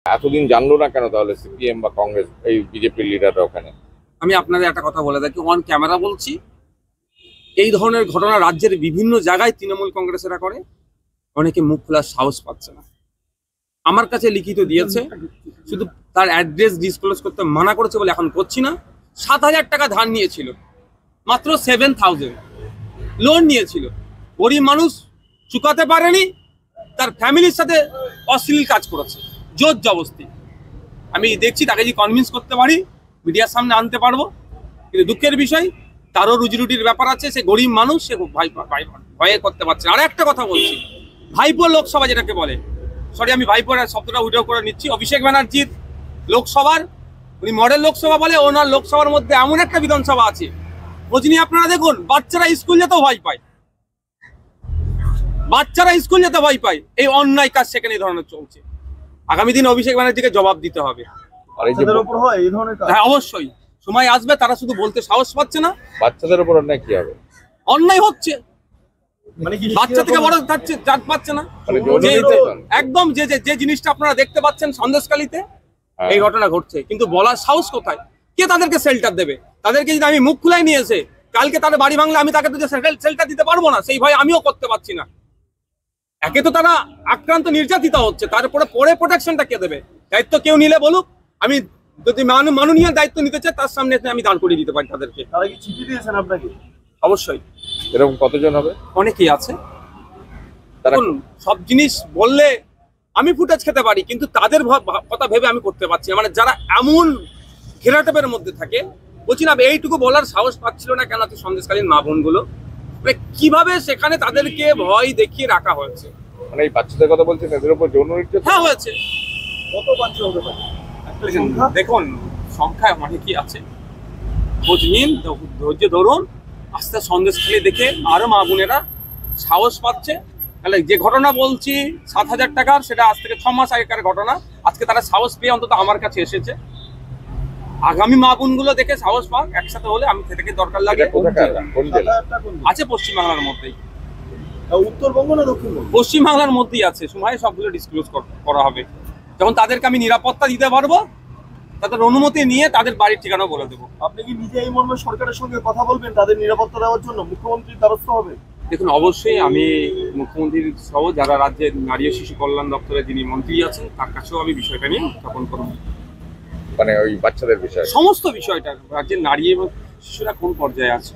এতদিন জানলো না কেন তাহলে সিপিএম বা কংগ্রেস এই বিজেপির লিডাররা ওখানে? আমি আপনাদের একটা কথা বলে থাকি, অন ক্যামেরা বলছি, এই ধরনের ঘটনা রাজ্যের বিভিন্ন জায়গায় তৃণমূল কংগ্রেসেরা করে, অনেকে মুখ খোলার সাহস পাচ্ছে না। আমার কাছে লিখিত দিয়েছে, শুধু তার অ্যাড্রেস ডিসক্লোজ করতে মানা করেছে বলে এখন করছি না। 7,000 টাকা ধার নিয়েছিল, মাত্র 7,000 লোন নিয়েছিল। গরিব মানুষ চুকাতে পারেনি, তার ফ্যামিলির সাথে অশ্লীল কাজ করেছে জোর জবস্তি। আমি দেখছি তাকে যদি কনভিন্স করতে পারি মিডিয়ার সামনে আনতে পারবো, কিন্তু দুঃখের বিষয় তারও রুজি রুটির ব্যাপার আছে। সে গরিব মানুষ, সে ভয়ে করতে পারছে না। আর একটা কথা বলছি, ভাইপো লোকসভা যেটাকে বলে, সরি আমি ভাইপোর শব্দটা উইড্র করে নিচ্ছি, অভিষেক ব্যানার্জির লোকসভার, উনি মডেল লোকসভা বলে, ওনার লোকসভার মধ্যে এমন একটা বিধানসভা আছে, খোঁজ নিয়ে আপনারা দেখুন, বাচ্চারা স্কুল যেতেও ভয় পায়, বাচ্চারা স্কুল যেতে ভয় পায়। এই অন্যায় কাজ সেখানে এই ধরনের চলছে। আগামী দিন অভিষেক ব্যানার্জিকে জবাব দিতে হবে। হ্যাঁ অবশ্যই, সময় আসবে, তারা শুধু বলতে সাহস পাচ্ছে না। বাচ্চাদের উপর অন্যায় কি হবে? অন্যায় হচ্ছে, বাচ্চা থেকে বড় জাত পাচ্ছে না। একদম যে জিনিসটা আপনারা দেখতে পাচ্ছেন সন্দেশখালীতে এই ঘটনা ঘটছে, কিন্তু বলার সাহস কোথায়? কে তাদেরকে শেল্টার দেবে? তাদেরকে যদি আমি মুখ খুলাই নিয়ে এসে কালকে তাদের বাড়ি ভাঙলে আমি তাকে শেল্টার দিতে পারবো না, সেই ভয় আমিও করতে পারছি না। একে তো তারা আক্রান্ত, নির্যাতিত হচ্ছে, তারপরে পরে প্রোটেকশনটা কে দেবে? দায়িত্ব কেউ নিলে বলুক, আমি যদি মাননীয় দায়িত্ব নিতে চাই তার সামনে আমি দাঁড় করিয়ে দিতে পারি তাদেরকে। তারা কি চিঠি দিয়েছেন আপনাকে? অবশ্যই। এরকম কতজন হবে? অনেকেই আছে। সব জিনিস বললে আমি ফুটেজ খেতে পারি, কিন্তু তাদের কথা ভেবে আমি করতে পারছি না। মানে যারা এমন ঘেরাটেপের মধ্যে থাকে, বলছি না এইটুকু বলার সাহস পাচ্ছিল না কেন? সন্দেশকালীন মা বোনগুলো মানে কিভাবে সেখানে তাদেরকে ভয় দেখিয়ে রাখা হয়েছে। মানে এই বাচ্চাদের কথা বলছেন, এদের উপর যৌন নির্যাতন? হ্যাঁ হয়েছে। কত বাচ্চা হতে পারে? দেখুন সংখ্যায় অনেকই আছে, খোঁজ নিন, ধৈর্য ধরুন, আস্তে সন্দেশখালী দেখে আরো মা বোনেরা সাহস পাচ্ছে। তাহলে যে ঘটনা বলছি 7,000 টাকার, সেটা আজ থেকে 6 মাস আগেকার ঘটনা। আজকে তারা সাহস পেয়ে অন্তত আমার কাছে এসেছে। আগামী মা বোনগুলো দেখে সাহস পাক, একসাথে হলে আমি থেকে দরকার লাগে। আছে পশ্চিমবাংলার মধ্যেই। উত্তরবঙ্গ না দক্ষিণবঙ্গ? পশ্চিমবাংলার মধ্যেই আছে। সময় সবগুলো ডিসক্লোজ করা হবে, যখন তাদেরকে আমি নিরাপত্তা দিতে পারবো, তাদের অনুমতি নিয়ে তাদের বাড়ির ঠিকানা বলে দেবো। আপনি কি নিজে এই মর্মে সরকারের সঙ্গে কথা বলবেন তাদের নিরাপত্তা দেওয়ার জন্য? মুখ্যমন্ত্রীর দ্বারস্থ হবে? দেখুন অবশ্যই আমি মুখ্যমন্ত্রীর সহ যারা রাজ্যের নারী ও শিশু কল্যাণ দপ্তরে যিনি মন্ত্রী আছেন তার কাছেও আমি বিষয়টা নিয়ে উত্থাপন করব। মানে ওই বাচ্চাদের বিষয়, সমস্ত বিষয়টা রাজ্যের নারী এবং শিশুরা কোন পর্যায়ে আছে।